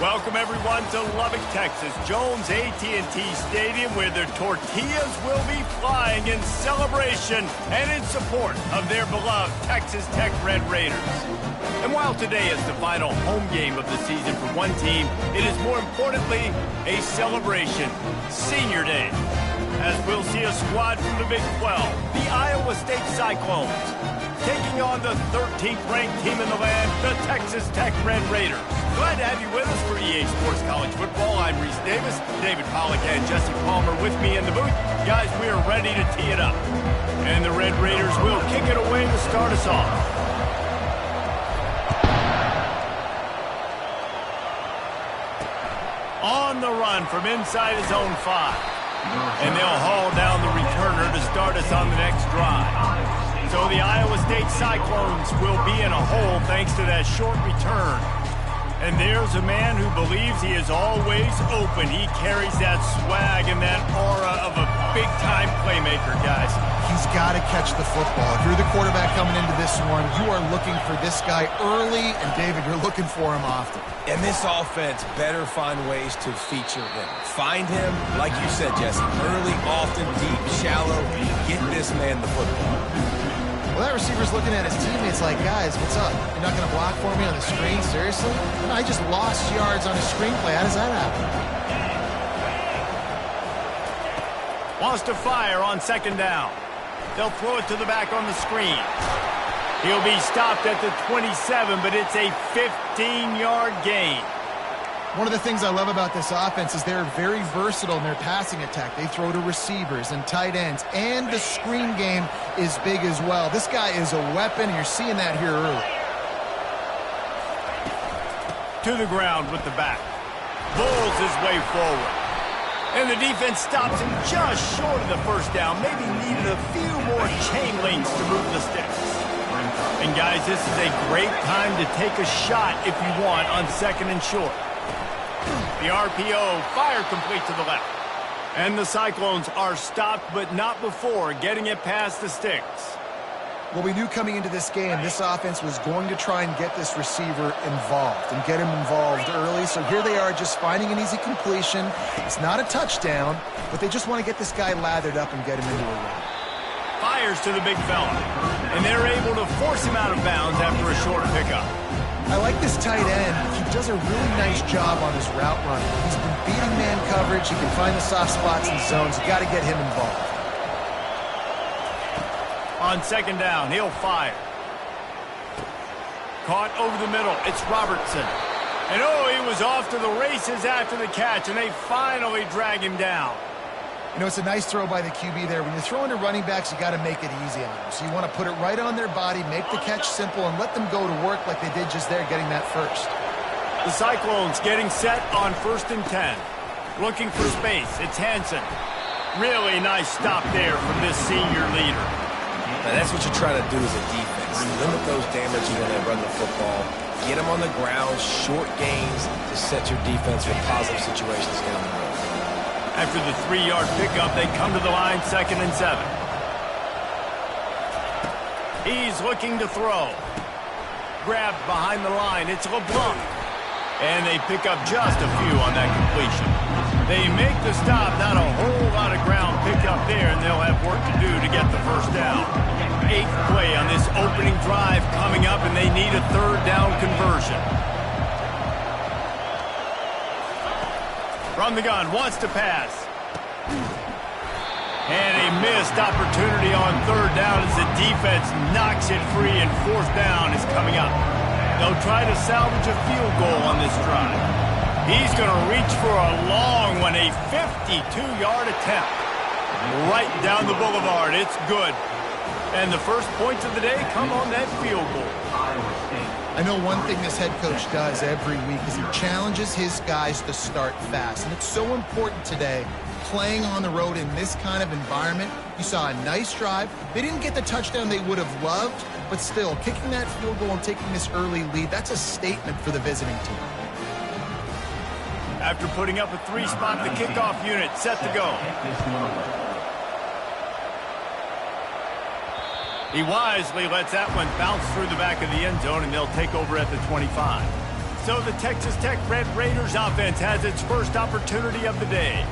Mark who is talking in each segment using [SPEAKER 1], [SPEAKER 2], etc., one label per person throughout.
[SPEAKER 1] Welcome, everyone, to Lubbock, Texas, Jones AT&T Stadium, where their tortillas will be flying in celebration and in support of their beloved Texas Tech Red Raiders. And while today is the final home game of the season for one team, it is more importantly a celebration, Senior Day, as we'll see a squad from the Big 12, the Iowa State Cyclones, taking on the 13th ranked team in the land, the Texas Tech Red Raiders. Glad to have you with us for EA Sports College Football. I'm Reese Davis, David Pollack and Jesse Palmer with me in the booth. Guys, we are ready to tee it up. And the Red Raiders will kick it away to start us off. On the run from inside his own 5. And they'll haul down the returner to start us on the next drive. So the Iowa State Cyclones will be in a hole thanks to that short return. And there's a man who believes he is always open. He carries that swag and that aura of a big-time playmaker, guys.
[SPEAKER 2] He's got to catch the football. If you're the quarterback coming into this one, you are looking for this guy early, and David, you're looking for him often.
[SPEAKER 3] And this offense better find ways to feature him. Find him, like you said, Jesse, early, often, deep, shallow. Get this man the football.
[SPEAKER 2] Well, that receiver's looking at his teammates like, guys, what's up? You're not going to block for me on the screen? Seriously? No, I just lost yards on a screenplay. How does that happen?
[SPEAKER 1] Wants to fire on second down. They'll throw it to the back on the screen. He'll be stopped at the 27, but it's a 15-yard gain.
[SPEAKER 2] One of the things I love about this offense is they're very versatile in their passing attack. They throw to receivers and tight ends, and the screen game is big as well. This guy is a weapon, and you're seeing that here early.
[SPEAKER 1] To the ground with the back. Bulls his way forward. And the defense stops him just short of the first down. Maybe needed a few more chain links to move the sticks. And guys, this is a great time to take a shot if you want on second and short. The RPO, fire complete to the left. And the Cyclones are stopped, but not before getting it past the sticks.
[SPEAKER 2] Well, we knew coming into this game, this offense was going to try and get this receiver involved and get him involved early. So here they are just finding an easy completion. It's not a touchdown, but they just want to get this guy lathered up and get him into a run.
[SPEAKER 1] Fires to the big fella. And they're able to force him out of bounds after a short pickup.
[SPEAKER 2] I like this tight end. He does a really nice job on his route running. He's been beating man coverage. He can find the soft spots and zones. You got to get him involved.
[SPEAKER 1] On second down, he'll fire. Caught over the middle. It's Robertson. And oh, he was off to the races after the catch, and they finally drag him down.
[SPEAKER 2] You know, it's a nice throw by the QB there. When you're throwing to running backs, you got to make it easy on them. So you want to put it right on their body, make the catch simple, and let them go to work like they did just there, getting that first.
[SPEAKER 1] The Cyclones getting set on 1st and 10. Looking for space. It's Hansen. Really nice stop there from this senior leader.
[SPEAKER 3] Now, that's what you're trying to do as a defense. Limit those damages when they run the football. Get them on the ground, short gains to set your defense for positive situations down the road.
[SPEAKER 1] After the 3-yard pickup, they come to the line 2nd and 7. He's looking to throw. Grabbed behind the line. It's LeBlanc. And they pick up just a few on that completion. They make the stop. Not a whole lot of ground picked up there, and they'll have work to do to get the first down. 8th play on this opening drive coming up, and they need a 3rd down conversion. From the gun, wants to pass. And a missed opportunity on 3rd down as the defense knocks it free, and 4th down is coming up. They'll try to salvage a field goal on this drive. He's going to reach for a long one, a 52-yard attempt. Right down the boulevard, it's good. And the first points of the day come on that field goal.
[SPEAKER 2] I know one thing this head coach does every week is he challenges his guys to start fast. And it's so important today, playing on the road in this kind of environment. You saw a nice drive. They didn't get the touchdown they would have loved, but still, kicking that field goal and taking this early lead, that's a statement for the visiting team.
[SPEAKER 1] After putting up a 3-spot, the kickoff unit set to go. He wisely lets that one bounce through the back of the end zone, and they'll take over at the 25. So the Texas Tech Red Raiders offense has its first opportunity of the day.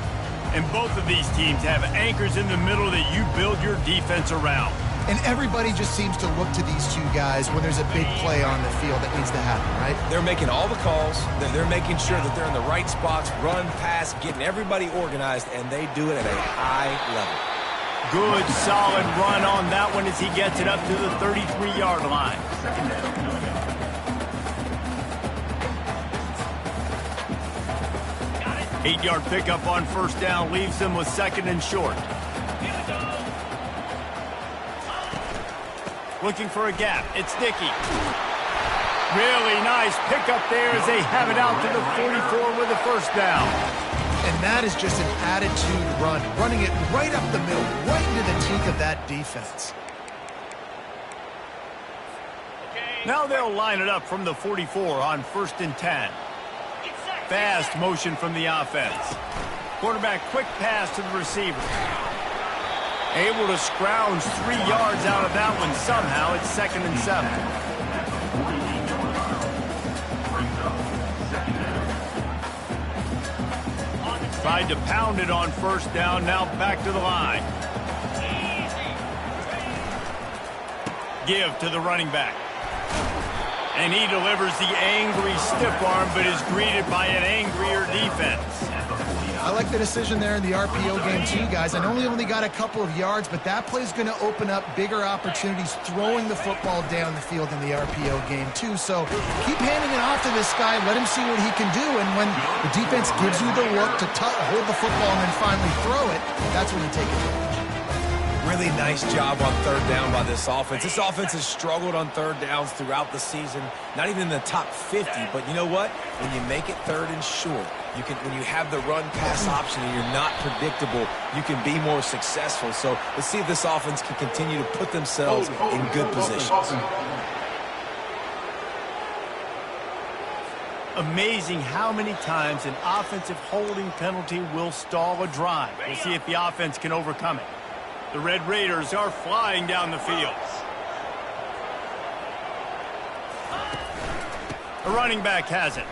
[SPEAKER 1] And both of these teams have anchors in the middle that you build your defense around.
[SPEAKER 2] And everybody just seems to look to these two guys when there's a big play on the field that needs to happen, right?
[SPEAKER 3] They're making all the calls. They're making sure that they're in the right spots, run, pass, getting everybody organized, and they do it at a high level.
[SPEAKER 1] Good, solid run on that one as he gets it up to the 33-yard line. 8-yard pickup on first down leaves them with 2nd and short. Looking for a gap. It's Dickey. Really nice pickup there as they have it out to the 44 with a first down.
[SPEAKER 2] And that is just an attitude run, running it right up the middle, right into the teeth of that defense.
[SPEAKER 1] Now they'll line it up from the 44 on 1st and 10. Fast motion from the offense. Quarterback quick pass to the receiver. Able to scrounge 3 yards out of that one somehow. It's 2nd and 7. Tried to pound it on first down, now back to the line. Give to the running back. And he delivers the angry stiff arm, but is greeted by an angrier defense.
[SPEAKER 2] I like the decision there in the RPO game too, guys. I know he only got a couple of yards, but that play is going to open up bigger opportunities throwing the football down the field in the RPO game too. So keep handing it off to this guy. Let him see what he can do. And when the defense gives you the look to hold the football and then finally throw it, that's when you take it.
[SPEAKER 3] Really nice job on 3rd down by this offense. This offense has struggled on 3rd downs throughout the season. Not even in the top 50, but you know what? When you make it 3rd and short, when you have the run-pass option and you're not predictable, you can be more successful. So let's see if this offense can continue to put themselves in good positions.
[SPEAKER 1] Amazing how many times an offensive holding penalty will stall a drive. We'll see if the offense can overcome it. The Red Raiders are flying down the field. The running back has it.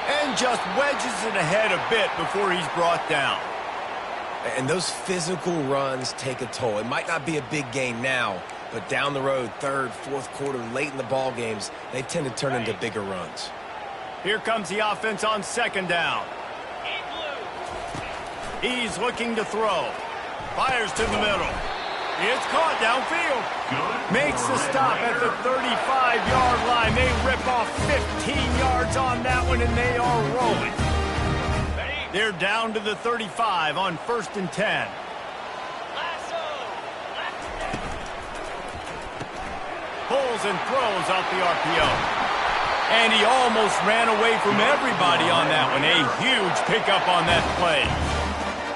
[SPEAKER 1] And just wedges it ahead a bit before he's brought down.
[SPEAKER 3] And those physical runs take a toll. It might not be a big gain now, but down the road, 3rd, 4th quarter, late in the ball games, they tend to turn into bigger runs.
[SPEAKER 1] Here comes the offense on 2nd down. He's looking to throw. Fires to the middle. It's caught downfield. Makes the stop at the 35-yard line. They rip off 15 yards on that one, and they are rolling. They're down to the 35 on 1st and 10. Pulls and throws out the RPO. And he almost ran away from everybody on that one. A huge pickup on that play.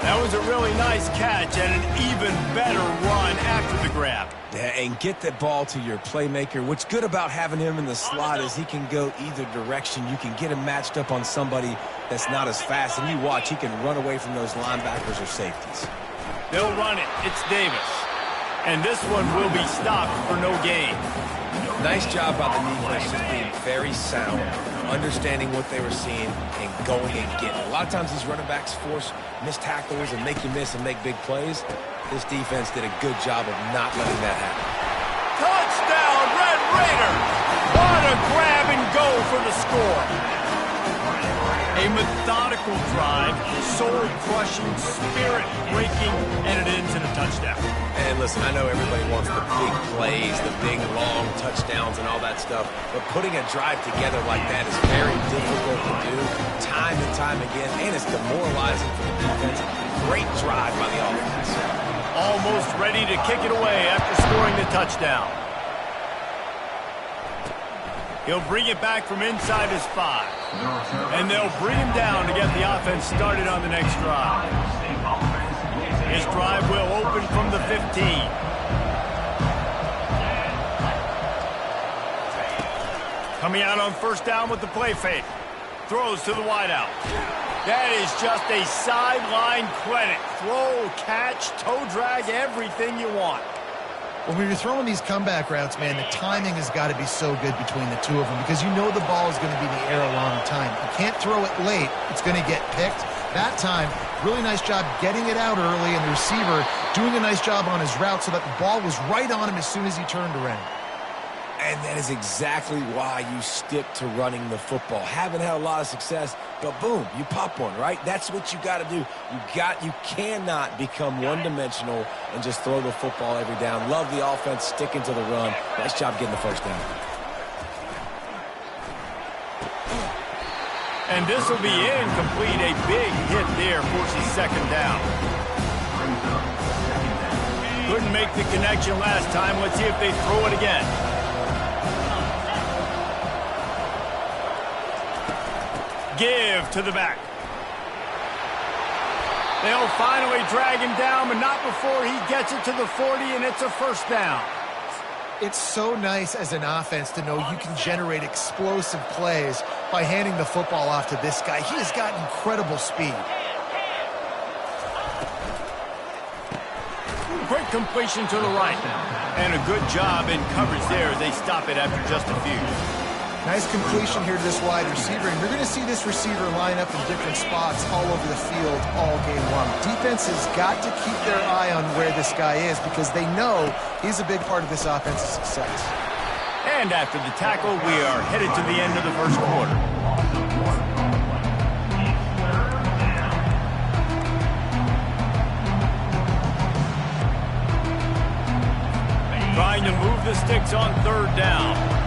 [SPEAKER 1] That was a really nice catch and an even better run after the grab.
[SPEAKER 3] Yeah, and get the ball to your playmaker. What's good about having him in the slot is he can go either direction. You can get him matched up on somebody that's not as fast, and you watch, he can run away from those linebackers or safeties.
[SPEAKER 1] They'll run it. It's Davis. And this one will be stopped for no gain.
[SPEAKER 3] Nice job by the defense, just being very sound, understanding what they were seeing, and going and getting it. A lot of times these running backs force missed tackles and make you miss and make big plays. This defense did a good job of not letting that happen.
[SPEAKER 1] Touchdown, Red Raiders! What a grab and go for the score. A methodical drive, soul-crushing, spirit-breaking, and it ends in a touchdown.
[SPEAKER 3] And listen, I know everybody wants the big plays, the big, long touchdowns and all that stuff, but putting a drive together like that is very difficult to do time and time again, and it's demoralizing for the defense. Great drive by the offense.
[SPEAKER 1] Almost ready to kick it away after scoring the touchdown. He'll bring it back from inside his 5. And they'll bring him down to get the offense started on the next drive. His drive will open from the 15. Coming out on 1st down with the play fake. Throws to the wideout. That is just a sideline credit. Throw, catch, toe drag, everything you want.
[SPEAKER 2] Well, when you're throwing these comeback routes, man, the timing has got to be so good between the two of them because you know the ball is going to be in the air a long time. You can't throw it late. It's going to get picked. That time, really nice job getting it out early, and the receiver doing a nice job on his route so that the ball was right on him as soon as he turned around.
[SPEAKER 3] And that is exactly why you stick to running the football. Haven't had a lot of success, but boom, you pop one, right? That's what you got to do. You cannot become one-dimensional and just throw the football every down. Love the offense, sticking to the run. Nice job getting the first down.
[SPEAKER 1] And this will be incomplete. A big hit there forces second down. Couldn't make the connection last time. Let's see if they throw it again. Give to the back. They'll finally drag him down, but not before he gets it to the 40, and it's a first down.
[SPEAKER 2] It's so nice as an offense to know you can generate explosive plays by handing the football off to this guy. He has got incredible speed.
[SPEAKER 1] Quick completion to the right. And a good job in coverage there as they stop it after just a few.
[SPEAKER 2] Nice completion here to this wide receiver, and you're going to see this receiver line up in different spots all over the field all game long. Defense has got to keep their eye on where this guy is because they know he's a big part of this offense's success.
[SPEAKER 1] And after the tackle, we are headed to the end of the first quarter. Trying to move the sticks on third down.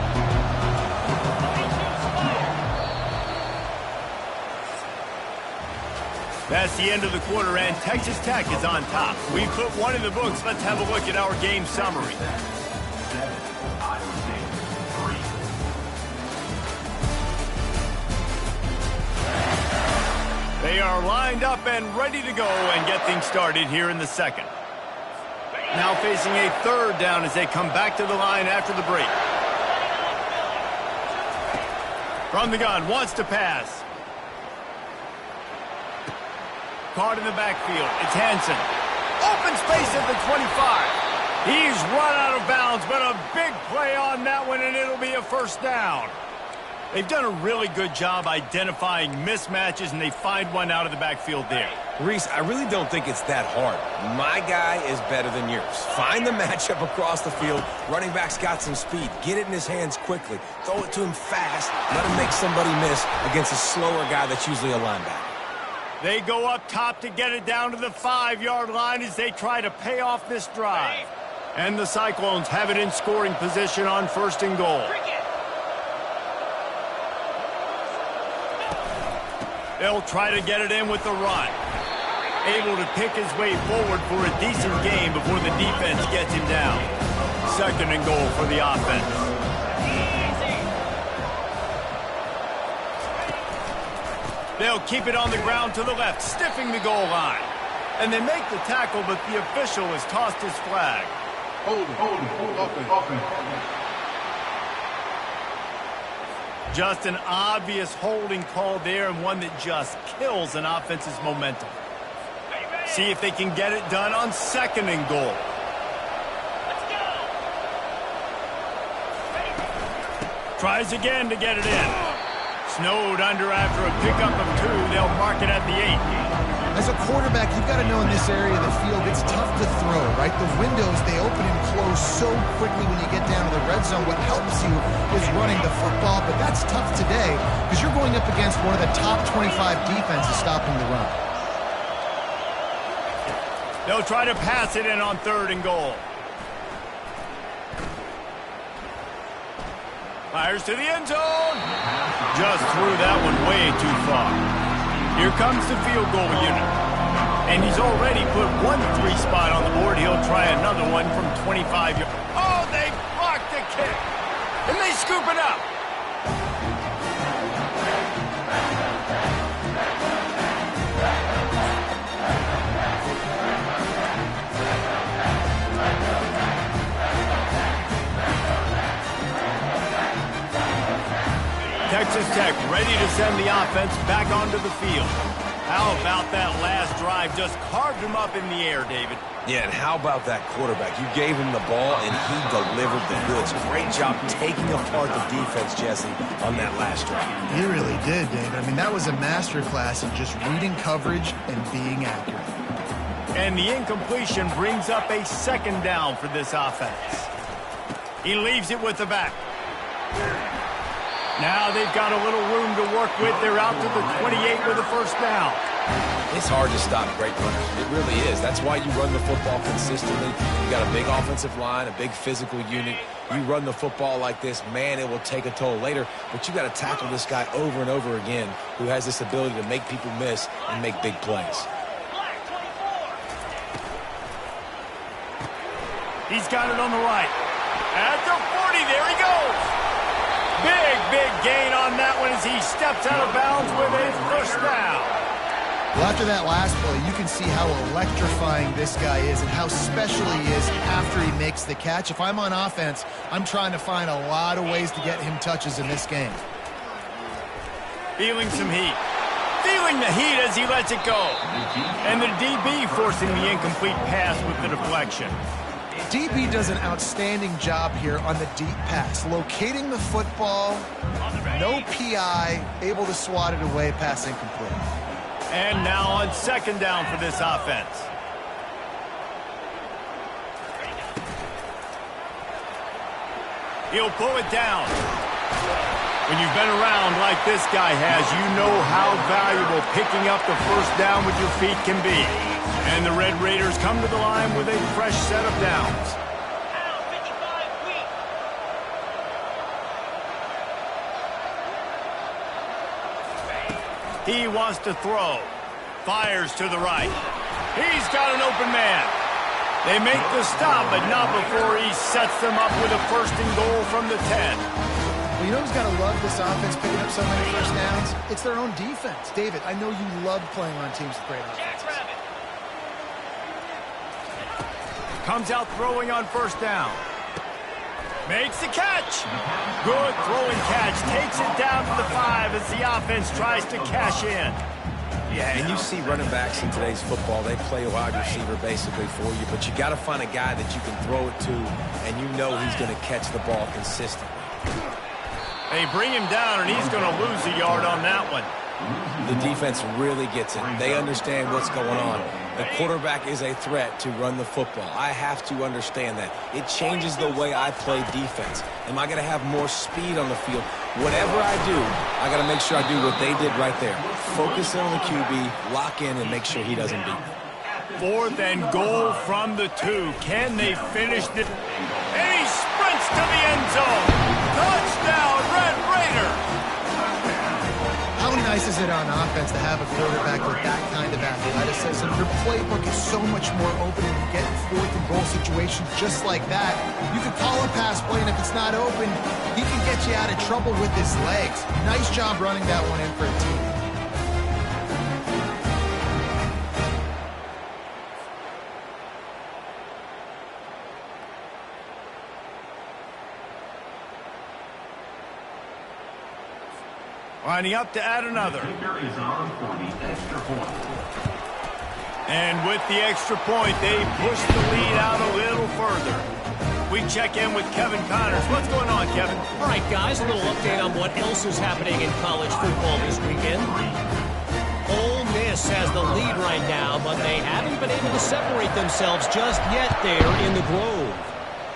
[SPEAKER 1] That's the end of the quarter, and Texas Tech is on top. We put one in the books. Let's have a look at our game summary. They are lined up and ready to go and get things started here in the second. Now facing a third down as they come back to the line after the break. From the gun, wants to pass. Caught in the backfield. It's Hansen. Open space at the 25. He's run out of bounds, but a big play on that one, and it'll be a first down. They've done a really good job identifying mismatches, and they find one out of the backfield there.
[SPEAKER 3] Reese, I really don't think it's that hard. My guy is better than yours. Find the matchup across the field. Running back's got some speed. Get it in his hands quickly. Throw it to him fast. Let him make somebody miss against a slower guy that's usually a linebacker.
[SPEAKER 1] They go up top to get it down to the 5-yard line as they try to pay off this drive. And the Cyclones have it in scoring position on first and goal. They'll try to get it in with the run. Able to pick his way forward for a decent gain before the defense gets him down. Second and goal for the offense. They'll keep it on the ground to the left, stiffing the goal line. And they make the tackle, but the official has tossed his flag.
[SPEAKER 4] Hold open.
[SPEAKER 1] Just an obvious holding call there, and one that just kills an offense's momentum. See if they can get it done on second and goal. Tries again to get it in. Snowed under after a pickup of 2. They'll mark it at the 8.
[SPEAKER 2] As a quarterback, you've got to know in this area of the field, it's tough to throw, right? The windows, they open and close so quickly when you get down to the red zone. What helps you is running the football, but that's tough today because you're going up against one of the top 25 defenses stopping the run.
[SPEAKER 1] They'll try to pass it in on third and goal. Fires to the end zone. Just threw that one way too far. Here comes the field goal unit. And he's already put 1 3 spot on the board. He'll try another one from 25 yards. Oh, they blocked the kick. And they scoop it up. Texas Tech ready to send the offense back onto the field. How about that last drive? Just carved him up in the air, David.
[SPEAKER 3] Yeah, and how about that quarterback? You gave him the ball, and he delivered the goods. Great job taking apart the defense, Jesse, on that last drive.
[SPEAKER 2] He really did, David. I mean, that was a masterclass in just reading coverage and being accurate.
[SPEAKER 1] And the incompletion brings up a second down for this offense. He leaves it with the back. Now they've got a little room to work with. They're out to the 28 with a first down.
[SPEAKER 3] It's hard to stop great runners. It really is. That's why you run the football consistently. You got a big offensive line, a big physical unit. You run the football like this, man, it will take a toll later. But you got to tackle this guy over and over again who has this ability to make people miss and make big plays.
[SPEAKER 1] He's got it on the right. At the 40, there he goes. Big gain on that one as he steps out of bounds with a first down.
[SPEAKER 2] Well, after that last play, you can see how electrifying this guy is and how special he is after he makes the catch. If I'm on offense, I'm trying to find a lot of ways to get him touches in this game.
[SPEAKER 1] Feeling some heat. Feeling the heat as he lets it go. And the DB forcing the incomplete pass with the deflection.
[SPEAKER 2] DB does an outstanding job here on the deep pass, locating the football, no PI, able to swat it away, pass incomplete.
[SPEAKER 1] And now on second down for this offense. He'll pull it down. When you've been around like this guy has, you know how valuable picking up the first down with your feet can be. And the Red Raiders come to the line with a fresh set of downs. He wants to throw. Fires to the right. He's got an open man. They make the stop, but not before he sets them up with a first and goal from the 10.
[SPEAKER 2] Well, you know who's got to love this offense picking up so many first downs? It's their own defense. David, I know you love playing on teams with great offenses.
[SPEAKER 1] Comes out throwing on first down. Makes the catch. Good throwing catch. Takes it down to the 5 as the offense tries to cash in.
[SPEAKER 3] Yeah, and you see running backs in today's football, they play a wide receiver basically for you, but you got to find a guy that you can throw it to, and you know he's going to catch the ball consistently.
[SPEAKER 1] They bring him down, and he's going to lose a yard on that one.
[SPEAKER 3] The defense really gets it. They understand what's going on. The quarterback is a threat to run the football. I have to understand that. It changes the way I play defense. Am I going to have more speed on the field? Whatever I do, I got to make sure I do what they did right there. Focus on the QB, lock in, and make sure he doesn't beat me.
[SPEAKER 1] 4th and goal from the 2. Can they finish it? And he sprints to the end zone. Touchdown, Red Raider.
[SPEAKER 2] How nice is it on offense to have a quarterback with that kind of athleticism? Your playbook is so much more open when you get in 4th and goal situations just like that. You can call a pass play, and if it's not open, he can get you out of trouble with his legs. Nice job running that one in for a team.
[SPEAKER 1] Lining up to add another. And with the extra point, they push the lead out a little further. We check in with Kevin Connors. What's going on, Kevin?
[SPEAKER 5] All right, guys, a little update on what else is happening in college football this weekend. Ole Miss has the lead right now, but they haven't been able to separate themselves just yet there in the Grove.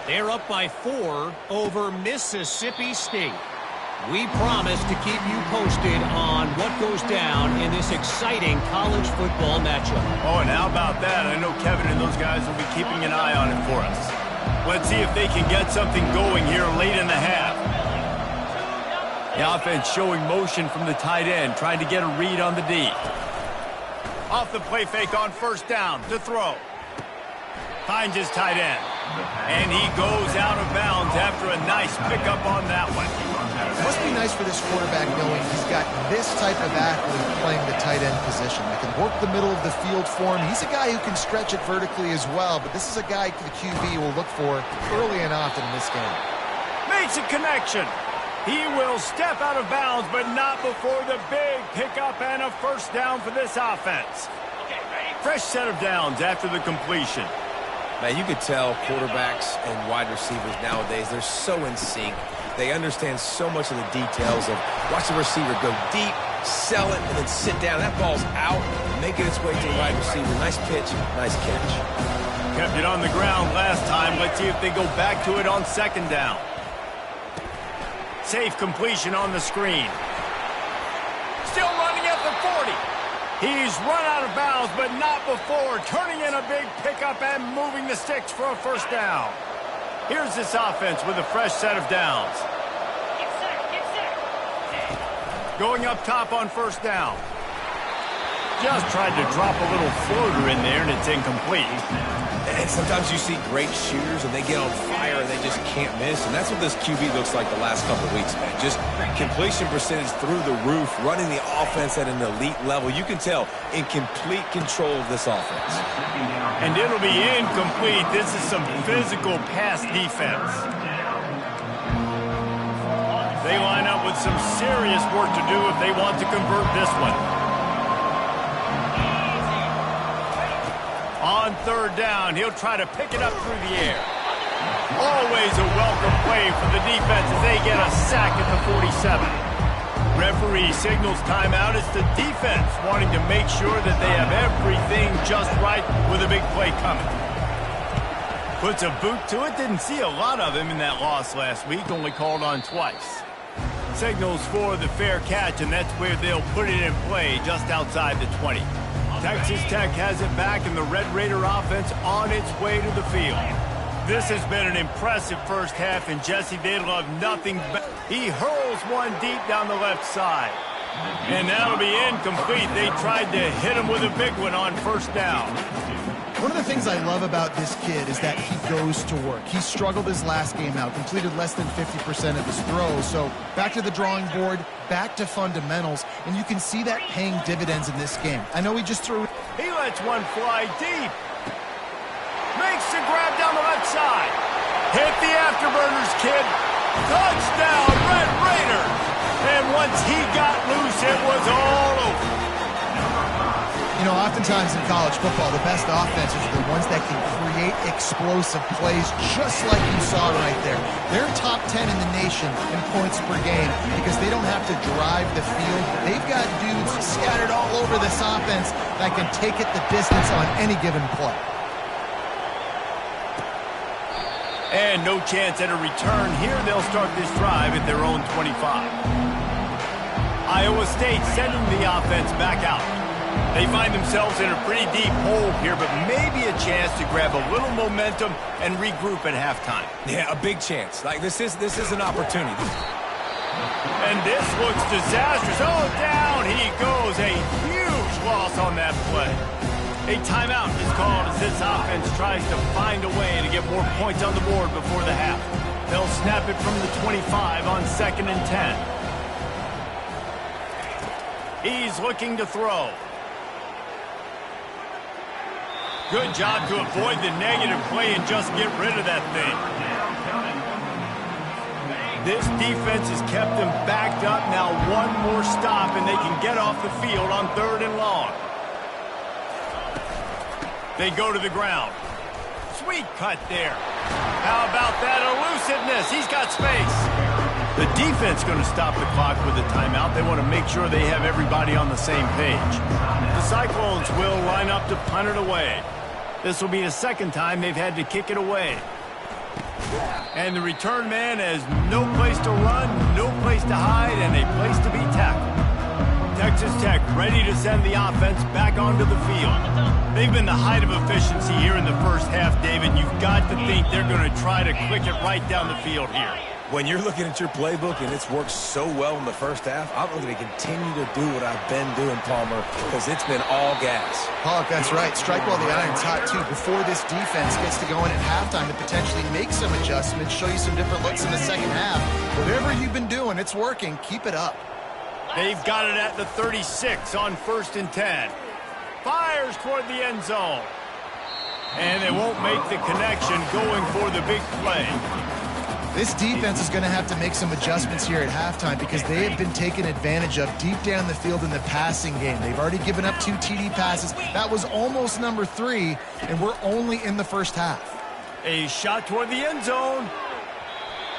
[SPEAKER 5] They're up by 4 over Mississippi State. We promise to keep you posted on what goes down in this exciting college football matchup.
[SPEAKER 1] Oh, and how about that? I know Kevin and those guys will be keeping an eye on it for us. Let's see if they can get something going here late in the half. The offense showing motion from the tight end, trying to get a read on the D. Off the play fake on first down to throw. Finds his tight end. And he goes out of bounds after a nice pickup on that one.
[SPEAKER 2] It must be nice for this quarterback knowing he's got this type of athlete playing the tight end position that can work the middle of the field for him. He's a guy who can stretch it vertically as well, but this is a guy the QB will look for early and often in this game.
[SPEAKER 1] Makes a connection. He will step out of bounds, but not before the big pickup and a first down for this offense. Fresh set of downs after the completion.
[SPEAKER 3] Man, you could tell quarterbacks and wide receivers nowadays, they're so in sync. They understand so much of the details of watch the receiver go deep, sell it, and then sit down. That ball's out, making its way to the wide receiver. Nice pitch, nice catch.
[SPEAKER 1] Kept it on the ground last time. Let's see if they go back to it on second down. Safe completion on the screen. Still running at the 40. He's run out of bounds, but not before turning in a big pickup and moving the sticks for a first down. Here's this offense with a fresh set of downs. Going up top on first down. Just tried to drop a little floater in there, and it's incomplete.
[SPEAKER 3] And sometimes you see great shooters, and they get on fire, and they just can't miss. And that's what this QB looks like the last couple of weeks, man. Just completion percentage through the roof, running the offense at an elite level. You can tell in complete control of this offense.
[SPEAKER 1] And it'll be incomplete. This is some physical pass defense. They line up with some serious work to do if they want to convert this one. On third down, he'll try to pick it up through the air. Always a welcome play for the defense as they get a sack at the 47. Referee signals timeout. It's the defense wanting to make sure that they have everything just right with a big play coming. Puts a boot to it. Didn't see a lot of him in that loss last week. Only called on twice. Signals for the fair catch, and that's where they'll put it in play just outside the 20. Texas Tech has it back, and the Red Raider offense on its way to the field. This has been an impressive first half, and Jesse, they love nothing but he hurls one deep down the left side. And that'll be incomplete. They tried to hit him with a big one on first down.
[SPEAKER 2] One of the things I love about this kid is that he goes to work. He struggled his last game out, completed less than 50% of his throws. So back to the drawing board, back to fundamentals, and you can see that paying dividends in this game. I know he just threw it.
[SPEAKER 1] He lets one fly deep. Makes the grab down the left side. Hit the afterburners, kid. Touchdown, Red Raiders. And once he got loose, it was all over.
[SPEAKER 2] You know, oftentimes in college football, the best offenses are the ones that can create explosive plays, just like you saw right there. They're top 10 in the nation in points per game because they don't have to drive the field. They've got dudes scattered all over this offense that can take it the distance on any given play.
[SPEAKER 1] And no chance at a return here. They'll start this drive at their own 25. Iowa State sending the offense back out. They find themselves in a pretty deep hole here, but maybe a chance to grab a little momentum and regroup at halftime.
[SPEAKER 3] Yeah, a big chance. Like this is an opportunity.
[SPEAKER 1] And this looks disastrous. Oh, down he goes. A huge loss on that play. A timeout is called as this offense tries to find a way to get more points on the board before the half. They'll snap it from the 25 on 2nd and 10. He's looking to throw. Good job to avoid the negative play and just get rid of that thing. This defense has kept them backed up. Now one more stop and they can get off the field on 3rd and long. They go to the ground. Sweet cut there. How about that elusiveness? He's got space. The defense going to stop the clock with a timeout. They want to make sure they have everybody on the same page. The Cyclones will line up to punt it away. This will be the second time they've had to kick it away. And the return man has no place to run, no place to hide, and a place to be tackled. Texas Tech ready to send the offense back onto the field. They've been the height of efficiency here in the first half, David. You've got to think they're going to try to click it right down the field here.
[SPEAKER 3] When you're looking at your playbook and it's worked so well in the first half, I'm going to continue to do what I've been doing, Palmer, because it's been all gas.
[SPEAKER 2] Pollock, that's right. Strike while the iron's hot, too, before this defense gets to go in at halftime to potentially make some adjustments, show you some different looks in the second half. Whatever you've been doing, it's working. Keep it up.
[SPEAKER 1] They've got it at the 36 on 1st and 10. Fires toward the end zone. And they won't make the connection going for the big play.
[SPEAKER 2] This defense is going to have to make some adjustments here at halftime because they have been taken advantage of deep down the field in the passing game. They've already given up 2 TD passes. That was almost number 3, and we're only in the first half.
[SPEAKER 1] A shot toward the end zone.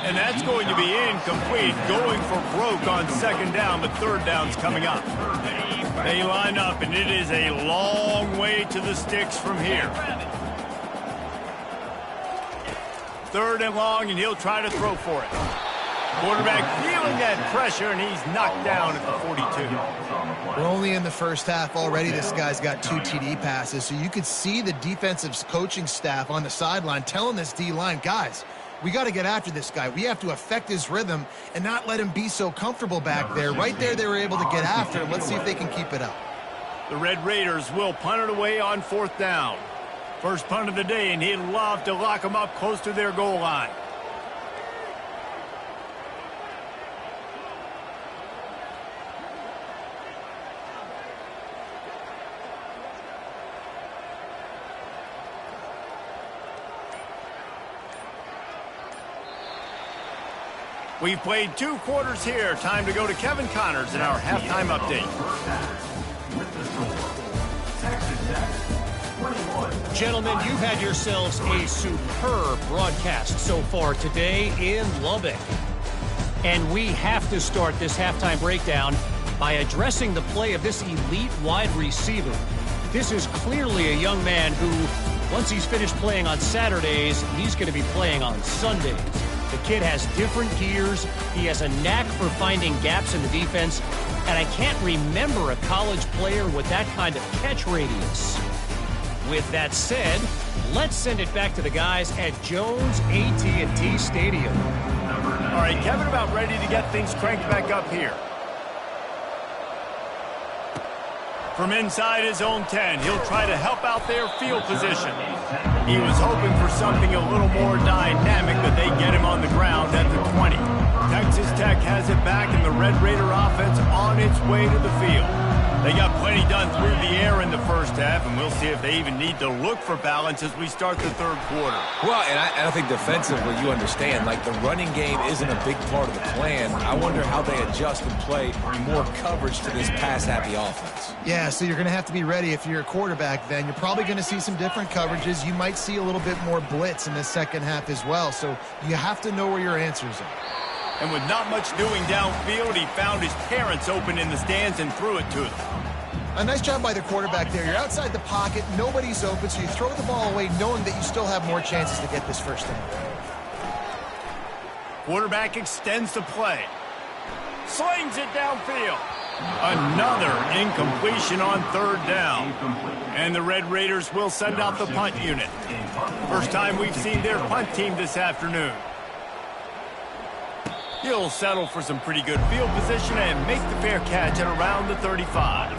[SPEAKER 1] And that's going to be incomplete. Going for broke on second down, but third down's coming up. They line up, and it is a long way to the sticks from here. Third and long, and he'll try to throw for it. Quarterback feeling that pressure, and he's knocked down at the 42.
[SPEAKER 2] We're only in the first half already. This guy's got 2 TD passes, so you could see the defensive coaching staff on the sideline telling this D-line, guys, we got to get after this guy. We have to affect his rhythm and not let him be so comfortable back there. Right there, they were able to get after him. Let's see if they can keep it up.
[SPEAKER 1] The Red Raiders will punt it away on fourth down. First punt of the day, and he'd love to lock them up close to their goal line. We've played 2 quarters here. Time to go to Kevin Connors in our halftime update.
[SPEAKER 5] Gentlemen, you've had yourselves a superb broadcast so far today in Lubbock. And we have to start this halftime breakdown by addressing the play of this elite wide receiver. This is clearly a young man who, once he's finished playing on Saturdays, he's going to be playing on Sundays. The kid has different gears. He has a knack for finding gaps in the defense. And I can't remember a college player with that kind of catch radius. With that said, let's send it back to the guys at Jones AT&T Stadium.
[SPEAKER 1] All right, Kevin about ready to get things cranked back up here. From inside his own 10, he'll try to help out their field position. He was hoping for something a little more dynamic, but they get him on the ground at the 20. Texas Tech has it back, and the Red Raider offense on its way to the field. They got plenty done through the air in the first half, and we'll see if they even need to look for balance as we start the third quarter.
[SPEAKER 3] Well, and I think defensively, you understand, like the running game isn't a big part of the plan. I wonder how they adjust and play more coverage to this pass-happy offense.
[SPEAKER 2] Yeah, so you're going to have to be ready if you're a quarterback then. You're probably going to see some different coverages. You might see a little bit more blitz in the second half as well, so you have to know where your answers are.
[SPEAKER 1] And with not much doing downfield, he found his parents open in the stands and threw it to them.
[SPEAKER 2] A nice job by the quarterback there. You're outside the pocket, nobody's open, so you throw the ball away knowing that you still have more chances to get this first down.
[SPEAKER 1] Quarterback extends the play. Slings it downfield. Another incompletion on third down. And the Red Raiders will send out the punt unit. First time we've seen their punt team this afternoon. He'll settle for some pretty good field position and make the fair catch at around the 35.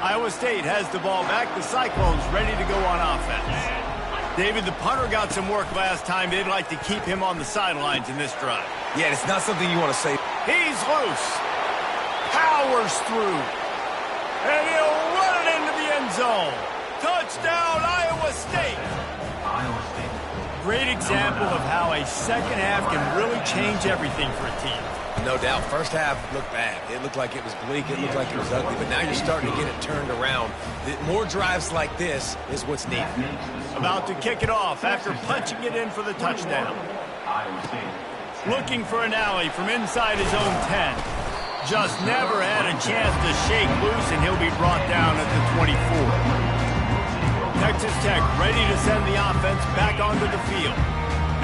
[SPEAKER 1] Iowa State has the ball back. The Cyclones ready to go on offense. David, the punter got some work last time. They'd like to keep him on the sidelines in this drive.
[SPEAKER 3] Yeah, it's not something you want to say.
[SPEAKER 1] He's loose. Powers through. And he'll run it into the end zone. Touchdown, Iowa State. Great example of how a second half can really change everything for a team.
[SPEAKER 3] No doubt. First half looked bad. It looked like it was bleak. It looked like it was ugly. But now you're starting to get it turned around. More drives like this is what's needed.
[SPEAKER 1] About to kick it off after punching it in for the touchdown. Looking for an alley from inside his own 10. Just never had a chance to shake loose, and he'll be brought down at the 24. Texas Tech ready to send the offense back onto the field.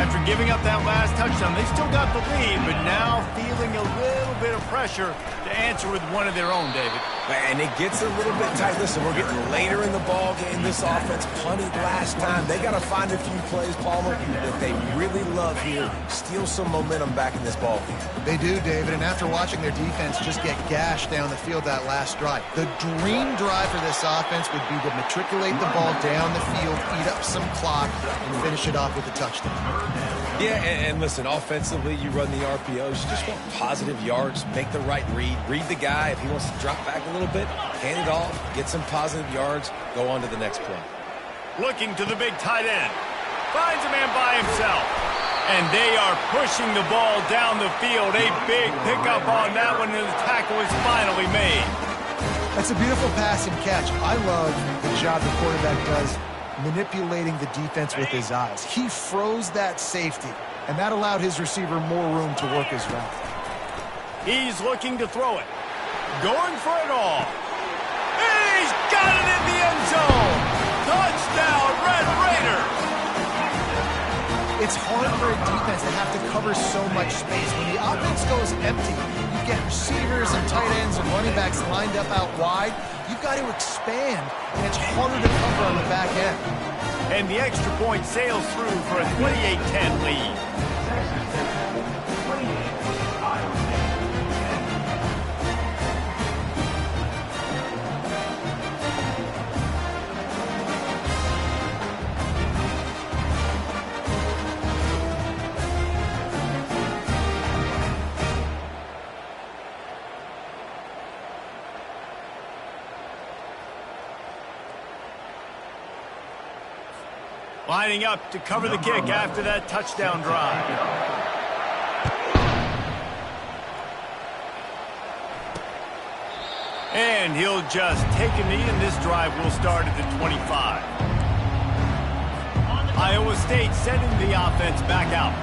[SPEAKER 1] After giving up that last touchdown, they still got the lead, but now feeling a little bit of pressure to answer with one of their own, David.
[SPEAKER 3] And it gets a little bit tight. Listen, we're getting later in the ball game. This offense punted last time. They got to find a few plays, Palmer, that they really love here. Steal some momentum back in this ball game.
[SPEAKER 2] They do, David, and after watching their defense just get gashed down the field that last drive, the dream drive for this offense would be to matriculate the ball down the field, eat up some clock, and finish it off with a touchdown.
[SPEAKER 3] Yeah, and listen, offensively, you run the RPOs. You just want positive yards, make the right read the guy. If he wants to drop back a little bit, hand it off, get some positive yards, go on to the next play.
[SPEAKER 1] Looking to the big tight end. Finds a man by himself. And they are pushing the ball down the field. A big pickup on that one, and the tackle is finally made.
[SPEAKER 2] That's a beautiful pass and catch. I love the job the quarterback does manipulating the defense with his eyes. He froze that safety, and that allowed his receiver more room to work his route.
[SPEAKER 1] He's looking to throw it. Going for it all. He's got it in the end zone. Touchdown, Red Raiders.
[SPEAKER 2] It's hard for a defense to have to cover so much space. When the offense goes empty, you get receivers and tight ends and running backs lined up out wide. You've got to expand, and it's harder to cover on the back end.
[SPEAKER 1] And the extra point sails through for a 28-10 lead. Lining up to cover the kick after that touchdown drive. And he'll just take a knee, and this drive will start at the 25. Iowa State sending the offense back out.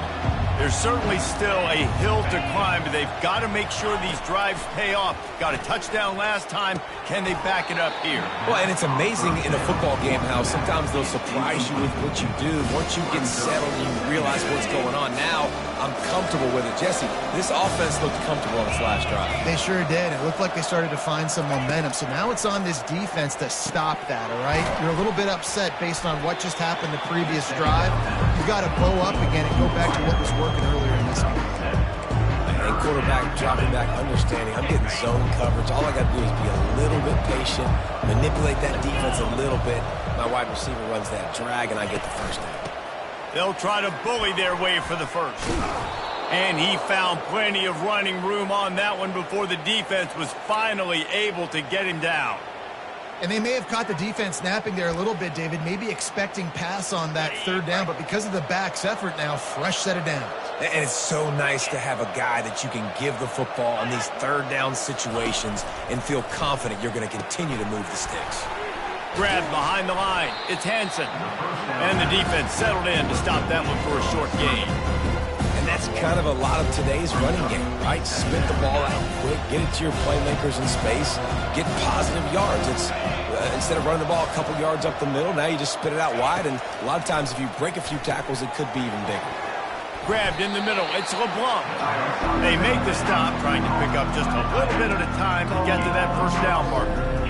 [SPEAKER 1] There's certainly still a hill to climb, but they've got to make sure these drives pay off. Got a touchdown last time. Can they back it up here?
[SPEAKER 3] Well, and it's amazing in a football game how sometimes they'll surprise you with what you do. Once you get settled, you realize what's going on. Now, I'm comfortable with it. Jesse, this offense looked comfortable on its last drive.
[SPEAKER 2] They sure did. It looked like they started to find some momentum. So now it's on this defense to stop that, all right? You're a little bit upset based on what just happened the previous drive. You got to bow up again and go back to what was working earlier in this game.
[SPEAKER 3] And quarterback dropping back, understanding I'm getting zone coverage. All I got to do is be a little bit patient, manipulate that defense a little bit. My wide receiver runs that drag, and I get the first down.
[SPEAKER 1] They'll try to bully their way for the first. And he found plenty of running room on that one before the defense was finally able to get him down.
[SPEAKER 2] And they may have caught the defense napping there a little bit, David, maybe expecting pass on that third down, but because of the back's effort now, fresh set of downs.
[SPEAKER 3] And it's so nice to have a guy that you can give the football on these third down situations and feel confident you're going to continue to move the sticks.
[SPEAKER 1] Grabbed behind the line. It's Hansen. And the defense settled in to stop that one for a short gain.
[SPEAKER 3] And that's kind of a lot of today's running game, right? Spit the ball out quick, get it to your playmakers in space, get positive yards. It's instead of running the ball a couple yards up the middle, now you just spit it out wide, and a lot of times if you break a few tackles, it could be even bigger.
[SPEAKER 1] Grabbed in the middle. It's LeBlanc. They make the stop, trying to pick up just a little bit at a time to get to that first down marker.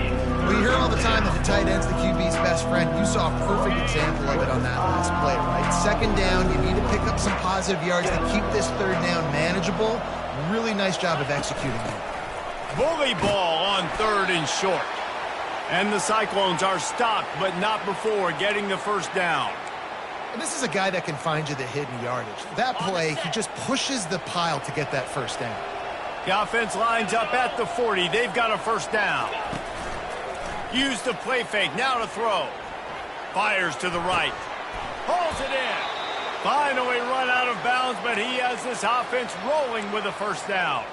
[SPEAKER 2] We hear all the time that the tight end's the QB's best friend. You saw a perfect example of it on that last play, right? Second down, you need to pick up some positive yards to keep this third down manageable. Really nice job of executing it.
[SPEAKER 1] Bully ball on third and short. And the Cyclones are stopped, but not before getting the first down.
[SPEAKER 2] And this is a guy that can find you the hidden yardage. That play, he just pushes the pile to get that first down.
[SPEAKER 1] The offense lines up at the 40. They've got a first down. Use the play fake, now to throw. Fires to the right. Pulls it in. Finally run out of bounds, but he has this offense rolling with a first down.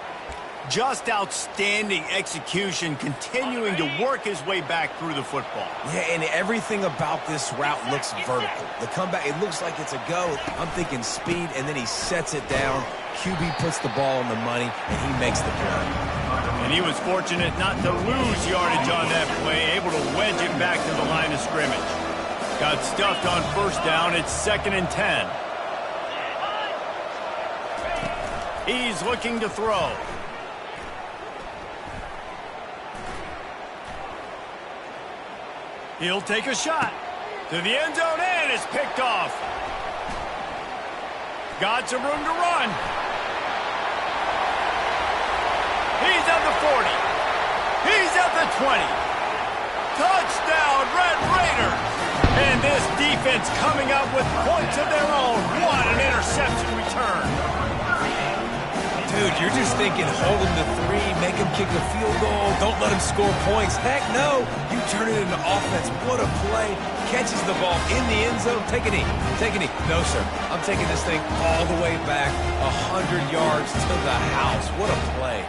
[SPEAKER 1] Just outstanding execution, continuing to work his way back through the football.
[SPEAKER 3] Yeah, and everything about this route looks vertical. The comeback, it looks like it's a go. I'm thinking speed, and then he sets it down. QB puts the ball on the money, and he makes the play.
[SPEAKER 1] And he was fortunate not to lose yardage on that play, able to wedge it back to the line of scrimmage. Got stuffed on first down. It's 2nd and 10. He's looking to throw. He'll take a shot to the end zone, and it's picked off. Got some room to run. He's at the 40. He's at the 20. Touchdown, Red Raiders. And this defense coming up with points of their own. What an interception return.
[SPEAKER 3] Dude, you're just thinking, hold him to 3, make him kick a field goal, don't let him score points. Heck no, you turn it into offense. What a play. Catches the ball in the end zone. Take a knee. Take a knee. No, sir. I'm taking this thing all the way back 100 yards to the house. What a play.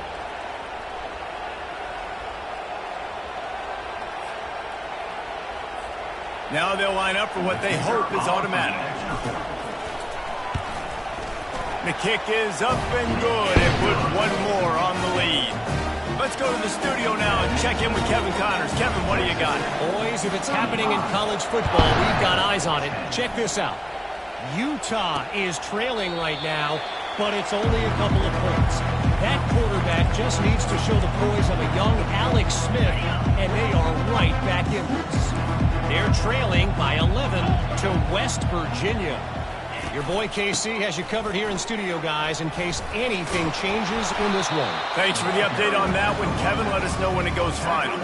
[SPEAKER 1] Now they'll line up for what they hope is automatic. The kick is up and good and put one more on the lead. Let's go to the studio now and check in with Kevin Connors. Kevin, what do you got?
[SPEAKER 5] Boys, if it's happening in college football, we've got eyes on it. Check this out. Utah is trailing right now, but it's only a couple of points. That quarterback just needs to show the poise of a young Alex Smith, and they are right back in this. They're trailing by 11 to West Virginia. Your boy KC has you covered here in studio, guys, in case anything changes in this one.
[SPEAKER 1] Thanks for the update on that one, Kevin. Let us know when it goes final.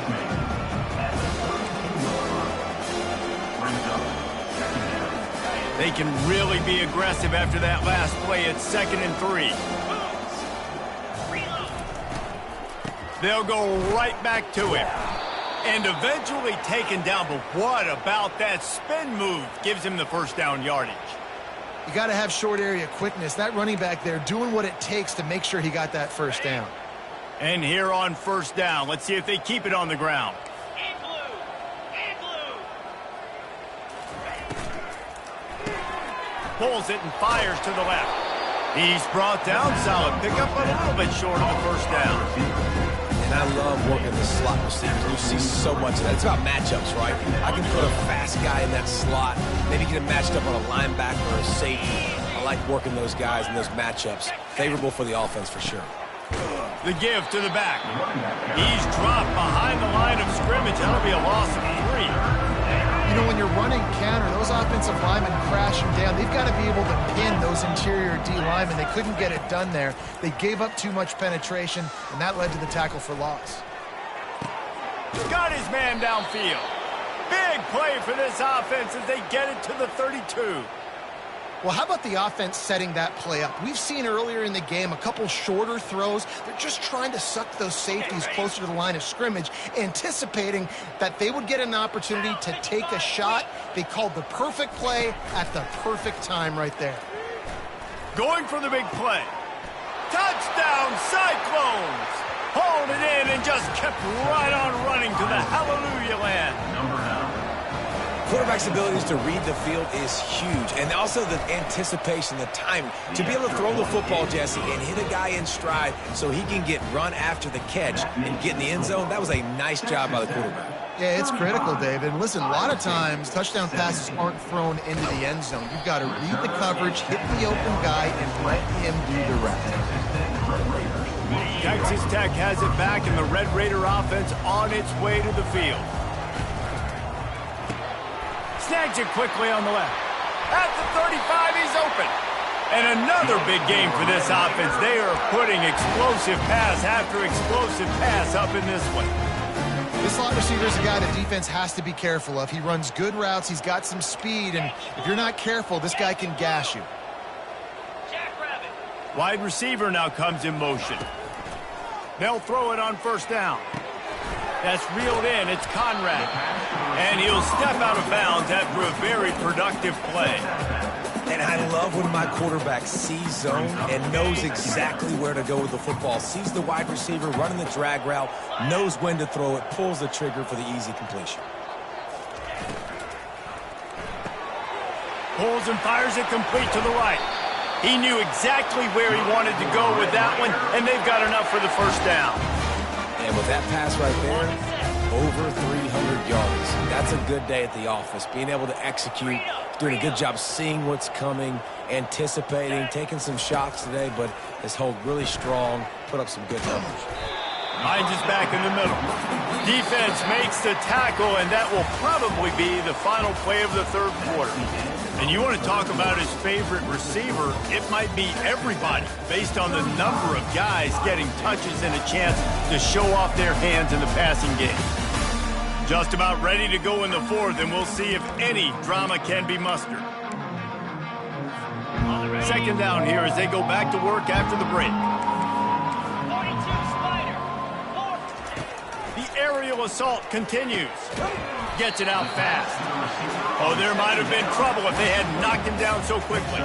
[SPEAKER 1] They can really be aggressive after that last play at 2nd and 3. They'll go right back to him. And eventually taken down, but what about that spin move? Gives him the first down yardage.
[SPEAKER 2] You got to have short area quickness. That running back there doing what it takes to make sure he got that first down.
[SPEAKER 1] And here on first down, let's see if they keep it on the ground. Pulls it and fires to the left. He's brought down, solid pickup, but a little bit short of the first down.
[SPEAKER 3] And I love working the slot receivers. You see so much of that. It's about matchups, right? I can put a fast guy in that slot, maybe get him matched up on a linebacker or a safety. I like working those guys in those matchups. Favorable for the offense for sure.
[SPEAKER 1] The give to the back. He's dropped behind the line of scrimmage. That'll be a loss of 3.
[SPEAKER 2] You know, when you're running counter, those offensive linemen crash them down. They've got to be able to pin those interior D linemen. They couldn't get it done there. They gave up too much penetration, and that led to the tackle for loss.
[SPEAKER 1] Got his man downfield. Big play for this offense as they get it to the 32.
[SPEAKER 2] Well, how about the offense setting that play up? We've seen earlier in the game a couple shorter throws. They're just trying to suck those safeties closer to the line of scrimmage, anticipating that they would get an opportunity to take a shot. They called the perfect play at the perfect time right there.
[SPEAKER 1] Going for the big play. Touchdown, Cyclones! Hauled it in and just kept right on running to the hallelujah land.
[SPEAKER 3] Quarterback's abilities to read the field is huge, and also the anticipation, the timing. To be able to throw the football, Jesse, and hit a guy in stride so he can get run after the catch and get in the end zone, that was a nice job by the quarterback.
[SPEAKER 2] Yeah, it's critical, David. And listen, a lot of times touchdown passes aren't thrown into the end zone. You've got to read the coverage, hit the open guy, and let him do the rest.
[SPEAKER 1] Texas Tech has it back, and the Red Raider offense on its way to the field. Snags it quickly on the left. At the 35, he's open. And another big game for this offense. They are putting explosive pass after explosive pass up in this one.
[SPEAKER 2] This slot receiver is a guy the defense has to be careful of. He runs good routes. He's got some speed. And if you're not careful, this guy can gash you.
[SPEAKER 1] Wide receiver now comes in motion. They'll throw it on first down. That's reeled in. It's Conrad. And he'll step out of bounds after a very productive play.
[SPEAKER 3] And I love when my quarterback sees zone and knows exactly where to go with the football. Sees the wide receiver running the drag route, knows when to throw it, pulls the trigger for the easy completion.
[SPEAKER 1] Pulls and fires it complete to the right. He knew exactly where he wanted to go with that one, and they've got enough for the first down.
[SPEAKER 3] And with that pass right there, over 300 yards. That's a good day at the office. Being able to execute, doing a good job seeing what's coming, anticipating, taking some shots today, but has held really strong, put up some good numbers.
[SPEAKER 1] Hines is back in the middle. Defense makes the tackle, and that will probably be the final play of the third quarter. And you want to talk about his favorite receiver, it might be everybody based on the number of guys getting touches and a chance to show off their hands in the passing game. Just about ready to go in the fourth, and we'll see if any drama can be mustered. Second down here as they go back to work after the break. aerial assault continues. Gets it out fast. Oh, there might have been trouble if they had knocked him down so quickly.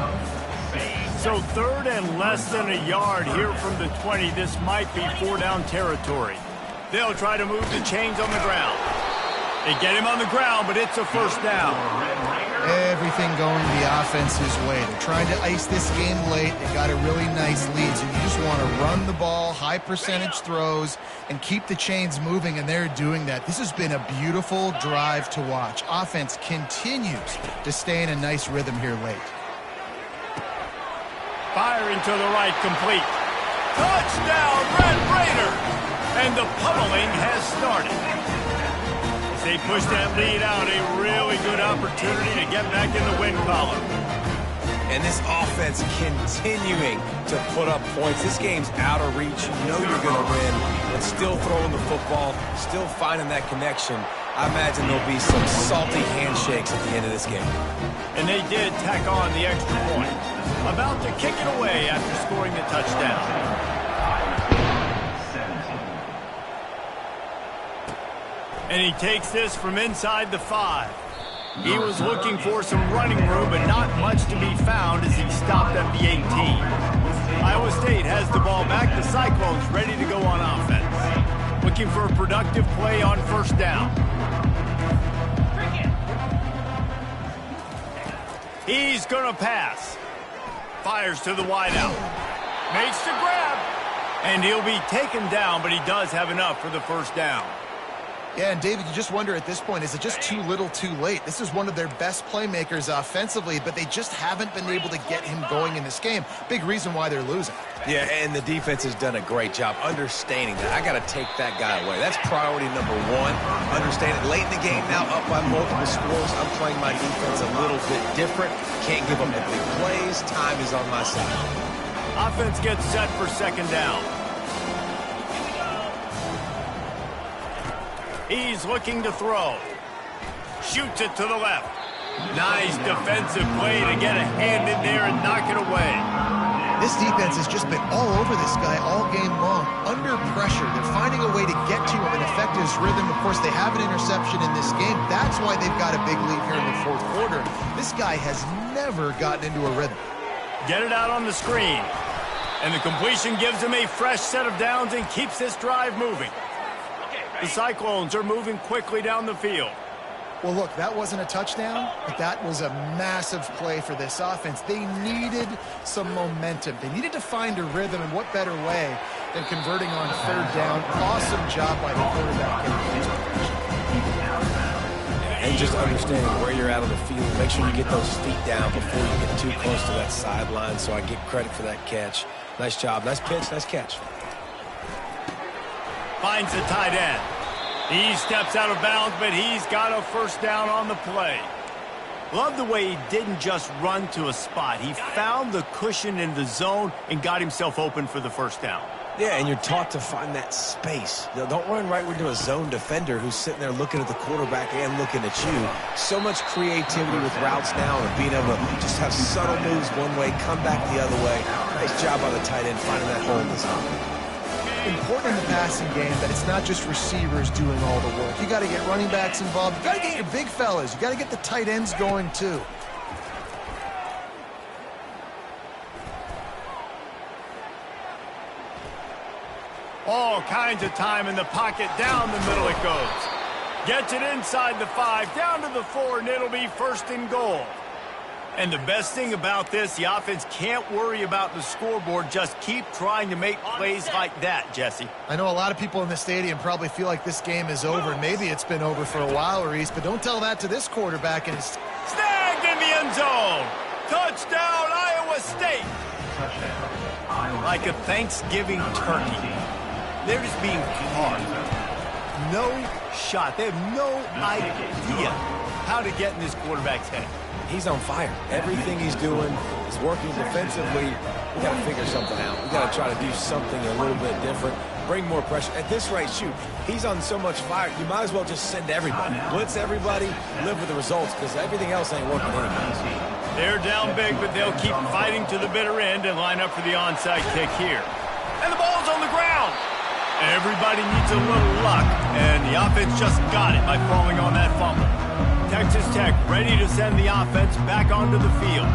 [SPEAKER 1] So 3rd and less than a yard here from the 20. This might be 4-down territory. They'll try to move the chains on the ground. They get him on the ground, but it's a 1st down.
[SPEAKER 2] Everything going the offense's way. They're trying to ice this game late. They got a really nice lead, so you just want to run the ball, high percentage throws, and keep the chains moving, and they're doing that. This has been a beautiful drive to watch. Offense continues to stay in a nice rhythm here late.
[SPEAKER 1] Firing to the right, complete. Touchdown, Red Raiders! And the pummeling has started. As they push that lead out, a really good opportunity to get back in the win column.
[SPEAKER 3] And this offense continuing to put up points. This game's out of reach. You know you're going to win, but still throwing the football, still finding that connection. I imagine there'll be some salty handshakes at the end of this game.
[SPEAKER 1] And they did tack on the extra point. About to kick it away after scoring the touchdown. And he takes this from inside the 5. He was looking for some running room, but not much to be found as he stopped at the 18. Iowa State has the ball back. The Cyclones ready to go on offense. Looking for a productive play on 1st down. He's going to pass. Fires to the wideout. Makes the grab. And he'll be taken down, but he does have enough for the 1st down.
[SPEAKER 2] Yeah, and David, you just wonder at this point, is it just too little too late? This is one of their best playmakers offensively, but they just haven't been able to get him going in this game. Big reason why they're losing.
[SPEAKER 3] Yeah, and the defense has done a great job understanding that. I got to take that guy away. That's priority number 1. Understand it. Late in the game now, up by multiple scores. I'm playing my defense a little bit different. Can't give them the big plays. Time is on my side.
[SPEAKER 1] Offense gets set for 2nd down. He's looking to throw. Shoots it to the left. Nice defensive play to get a hand in there and knock it away.
[SPEAKER 2] This defense has just been all over this guy all game long. Under pressure, they're finding a way to get to him and affect his rhythm. Of course, they have an interception in this game. That's why they've got a big lead here in the 4th quarter. This guy has never gotten into a rhythm.
[SPEAKER 1] Get it out on the screen. And the completion gives him a fresh set of downs and keeps this drive moving. The Cyclones are moving quickly down the field.
[SPEAKER 2] Well, look, that wasn't a touchdown, but that was a massive play for this offense. They needed some momentum. They needed to find a rhythm, and what better way than converting on 3rd down. Awesome job by the quarterback.
[SPEAKER 3] And just understanding where you're at on the field. Make sure you get those feet down before you get too close to that sideline, so I get credit for that catch. Nice job. Nice pitch. Nice catch.
[SPEAKER 1] Finds the tight end. He steps out of bounds, but he's got a 1st down on the play. Love the way he didn't just run to a spot. He found the cushion in the zone and got himself open for the 1st down.
[SPEAKER 3] Yeah, and you're taught to find that space. Don't run right into a zone defender who's sitting there looking at the quarterback and looking at you. So much creativity with routes now and being able to just have subtle moves one way, come back the other way. Nice job by the tight end finding that hole in the zone.
[SPEAKER 2] Important in the passing game that it's not just receivers doing all the work. You got to get running backs involved. You got to get your big fellas. You got to get the tight ends going too.
[SPEAKER 1] All kinds of time in the pocket. Down the middle it goes. Gets it inside the 5, down to the 4, and it'll be 1st and goal. And the best thing about this, the offense can't worry about the scoreboard. Just keep trying to make plays like that, Jesse.
[SPEAKER 2] I know a lot of people in the stadium probably feel like this game is over. Maybe it's been over for a while, Reese, but don't tell that to this quarterback. And it's
[SPEAKER 1] snagged in the end zone. Touchdown, Iowa State. Like a Thanksgiving turkey. They're just being carved. No shot. They have no idea how to get in this quarterback's head.
[SPEAKER 3] He's on fire. Everything he's doing is working defensively. We got to figure something out. We got to try to do something a little bit different. Bring more pressure. At this rate, shoot, he's on so much fire, you might as well just send everybody. Blitz everybody, live with the results, because everything else ain't working anyways.
[SPEAKER 1] They're down big, but they'll keep fighting to the bitter end and line up for the onside kick here. And the ball's on the ground. Everybody needs a little luck, and the offense just got it by falling on that fumble. Texas Tech ready to send the offense back onto the field.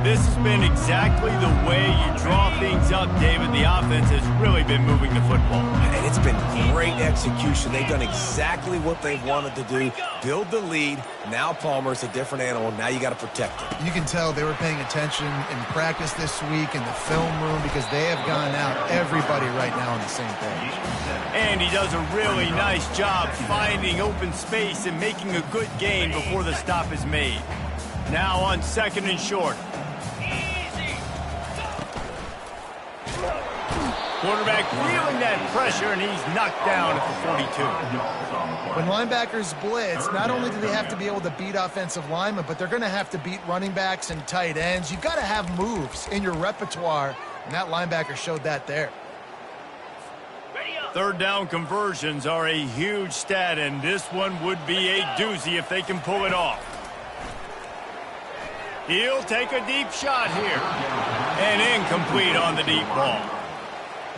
[SPEAKER 1] This has been exactly the way you draw things up, David. The offense has really been moving the football.
[SPEAKER 3] And it's been great execution. They've done exactly what they've wanted to do. Build the lead. Now Palmer's a different animal. Now you got to protect him.
[SPEAKER 2] You can tell they were paying attention in practice this week in the film room because they have gone out, everybody right now on the same page.
[SPEAKER 1] And he does a really nice job finding open space and making a good gain before the stop is made. Now on 2nd and short. Quarterback feeling that pressure, and he's knocked down at the 42.
[SPEAKER 2] When linebackers blitz, not only do they have to be able to beat offensive linemen, but they're going to have to beat running backs and tight ends. You've got to have moves in your repertoire, and that linebacker showed that there.
[SPEAKER 1] 3rd down conversions are a huge stat, and this one would be a doozy if they can pull it off. He'll take a deep shot here. And incomplete on the deep ball.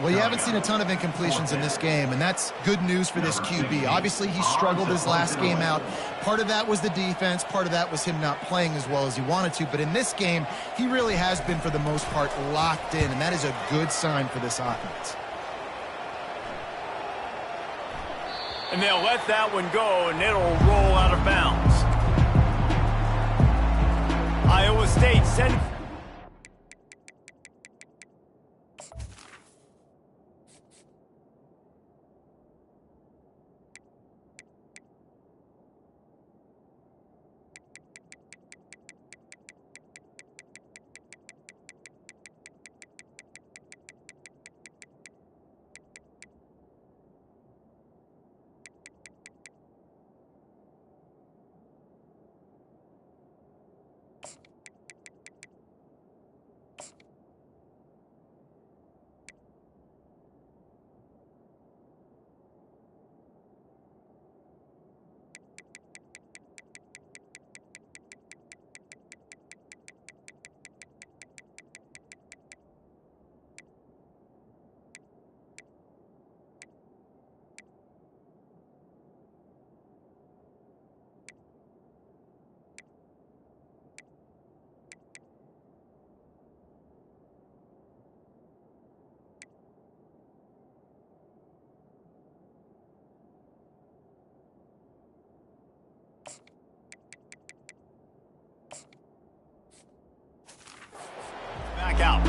[SPEAKER 2] Well, you haven't seen a ton of incompletions in this game, and that's good news for this QB. Obviously, he struggled his last game out. Part of that was the defense. Part of that was him not playing as well as he wanted to. But in this game, he really has been, for the most part, locked in, and that is a good sign for this offense.
[SPEAKER 1] And they'll let that one go, and it'll roll out of bounds. Iowa State sent... back out.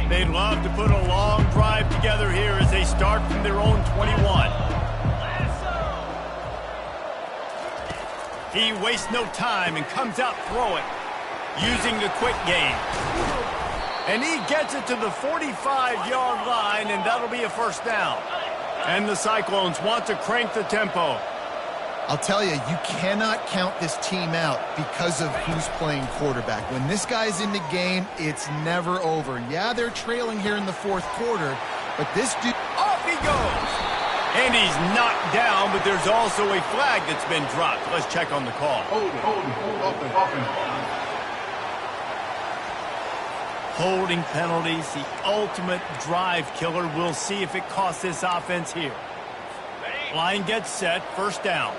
[SPEAKER 1] They'd love to put a long drive together here as they start from their own 21. He wastes no time and comes out throwing, using the quick game. And he gets it to the 45-yard line, and that'll be a 1st down. And the Cyclones want to crank the tempo.
[SPEAKER 2] I'll tell you, you cannot count this team out because of who's playing quarterback. When this guy's in the game, it's never over. Yeah, they're trailing here in the 4th quarter, but this dude...
[SPEAKER 1] Off he goes! And he's knocked down, but there's also a flag that's been dropped. Let's check on the call. Holding penalties, the ultimate drive killer. We'll see if it costs this offense here. Line gets set, 1st down.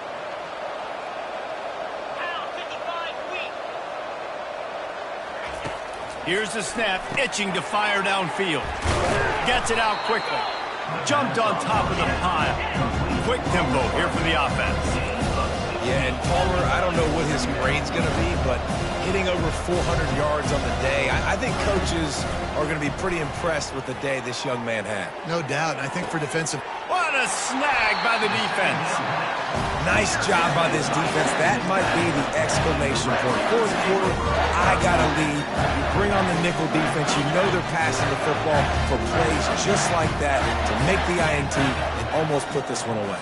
[SPEAKER 1] Here's the snap, itching to fire downfield. Gets it out quickly. Jumped on top of the pile. Quick tempo here for the offense.
[SPEAKER 3] Yeah, and Palmer, I don't know what his grade's going to be, but hitting over 400 yards on the day, I think coaches are going to be pretty impressed with the day this young man had.
[SPEAKER 2] No doubt, and I think for defensive...
[SPEAKER 1] What a snag by the defense.
[SPEAKER 3] Nice job by this defense. That might be the exclamation point. 4th quarter, I got a lead. You bring on the nickel defense. You know they're passing the football for plays just like that to make the INT and almost put this one away.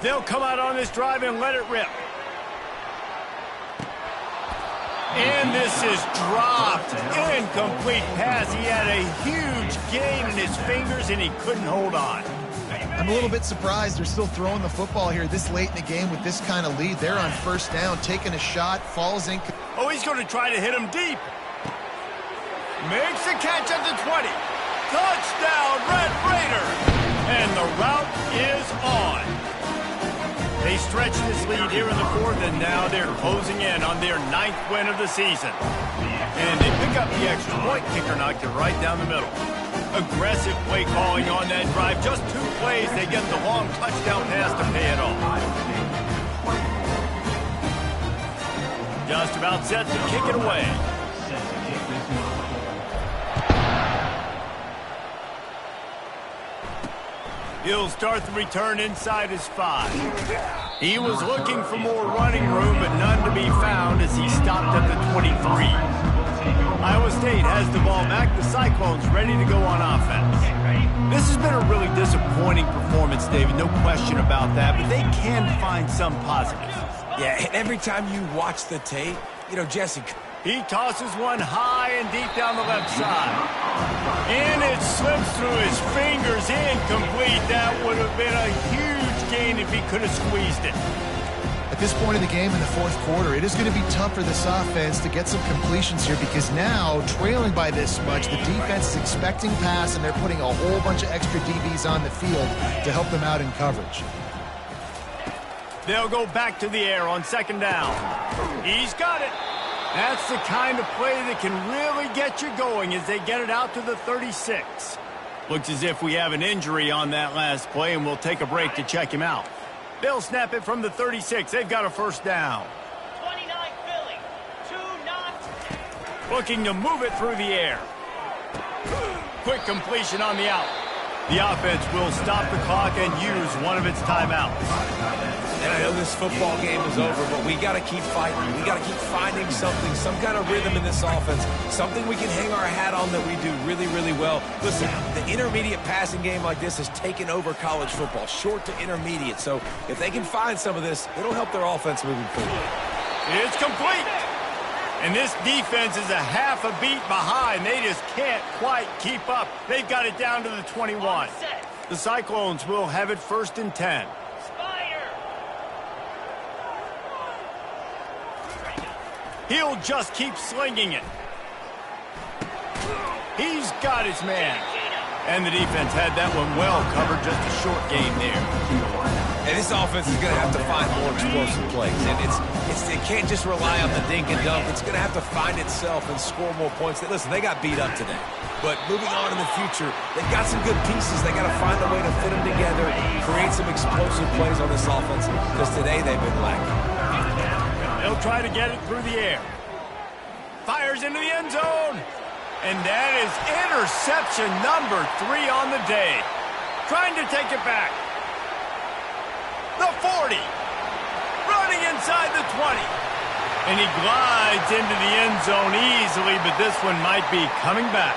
[SPEAKER 1] They'll come out on this drive and let it rip. And this is dropped. Incomplete pass. He had a huge gain in his fingers, and he couldn't hold on.
[SPEAKER 2] I'm a little bit surprised they're still throwing the football here this late in the game with this kind of lead. They're on 1st down, taking a shot, falls in.
[SPEAKER 1] Oh, he's going to try to hit him deep. Makes a catch at the 20. Touchdown, Red Raider! And the route is on. They stretch this lead here in the fourth, and now they're closing in on their 9th win of the season. And they pick up the extra point. Kicker knocked it right down the middle. Aggressive play calling on that drive. Just 2 plays, they get the long touchdown pass to pay it off. Just about set to kick it away. He'll start the return inside his 5. He was looking for more running room, but none to be found as he stopped at the 23. Iowa State has the ball back. The Cyclones ready to go on offense. This has been a really disappointing performance, David. No question about that, but they can find some positives.
[SPEAKER 3] Yeah, and every time you watch the tape, you know, Jesse,
[SPEAKER 1] he tosses one high and deep down the left side. And it slips through his fingers, incomplete. That would have been a huge gain if he could have squeezed it.
[SPEAKER 2] At this point in the game in the fourth quarter, it is going to be tough for this offense to get some completions here because now, trailing by this much, the defense is expecting pass, and they're putting a whole bunch of extra DBs on the field to help them out in coverage.
[SPEAKER 1] They'll go back to the air on 2nd down. He's got it. That's the kind of play that can really get you going as they get it out to the 36. Looks as if we have an injury on that last play, and we'll take a break to check him out. They'll snap it from the 36. They've got a 1st down.
[SPEAKER 5] 29 Philly. 2 knocked.
[SPEAKER 1] Looking to move it through the air. Quick completion on the out. The offense will stop the clock and use one of its timeouts.
[SPEAKER 3] and I know this football game is over, but we got to keep fighting. We got to keep finding something, some kind of rhythm in this offense, something we can hang our hat on that we do really, really well. Listen, the intermediate passing game like this has taken over college football, short to intermediate. So if they can find some of this, it'll help their offense moving forward.
[SPEAKER 1] It's complete. And this defense is a half a beat behind. They just can't quite keep up. They've got it down to the 21. The Cyclones will have it 1st and 10. He'll just keep slinging it. He's got his man. And the defense had that one well covered, just a short game there.
[SPEAKER 3] And this offense is going to have to find more explosive plays. And it can't just rely on the dink and dunk. It's going to have to find itself and score more points. Listen, they got beat up today. But moving on in the future, they've got some good pieces. They got to find a way to fit them together, create some explosive plays on this offense, because today they've been lacking.
[SPEAKER 1] They'll try to get it through the air. Fires into the end zone. And that is interception number 3 on the day. Trying to take it back. The 40. Running inside the 20. And he glides into the end zone easily, but this one might be coming back.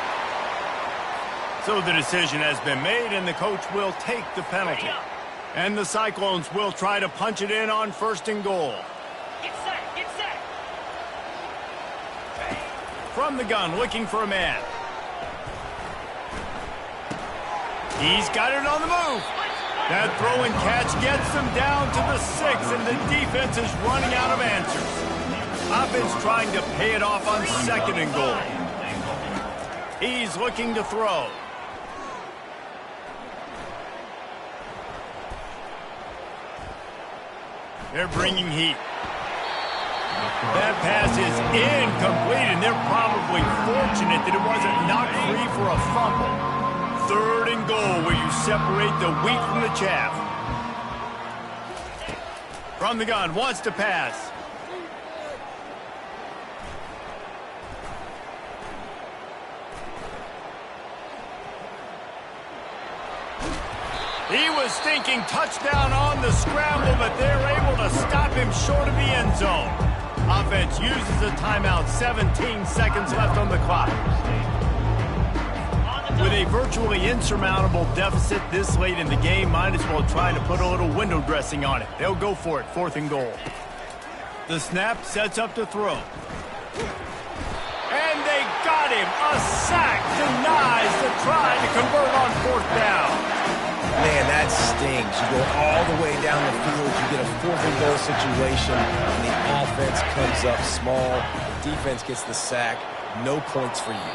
[SPEAKER 1] So the decision has been made, and the coach will take the penalty. And the Cyclones will try to punch it in on 1st and goal.
[SPEAKER 5] Get set, get set.
[SPEAKER 1] From the gun, looking for a man. He's got it on the move. That throw and catch gets them down to the 6, and the defense is running out of answers. Offense trying to pay it off on 2nd and goal. He's looking to throw. They're bringing heat. That pass is incomplete, and they're probably fortunate that it wasn't knocked free for a fumble. 3rd and goal, where you separate the wheat from the chaff. From the gun, wants to pass. He was thinking touchdown on the scramble, but they're able to stop him short of the end zone. Offense uses a timeout, 17 seconds left on the clock. With a virtually insurmountable deficit this late in the game, might as well try to put a little window dressing on it. They'll go for it, 4th and goal. The snap sets up to throw. And they got him. A sack denies the try to convert on 4th down.
[SPEAKER 3] Man, that stings. You go all the way down the field, you get a 4th and goal situation, and the offense comes up small. The defense gets the sack. No points for you.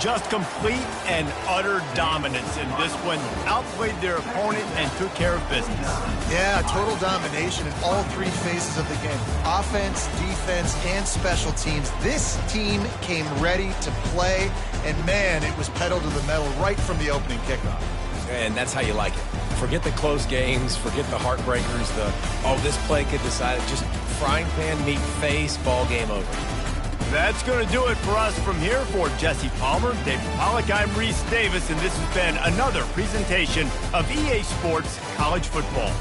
[SPEAKER 1] Just complete and utter dominance in this one. Outplayed their opponent and took care of business.
[SPEAKER 2] Yeah, total domination in all three phases of the game. Offense, defense, and special teams. This team came ready to play, and man, it was pedal to the metal right from the opening kickoff.
[SPEAKER 3] And that's how you like it. Forget the close games, forget the heartbreakers, this play could decide it. Just frying pan, meet face, ball game over.
[SPEAKER 1] That's going to do it for us from here. For Jesse Palmer, David Pollack, I'm Reese Davis, and this has been another presentation of EA Sports College Football.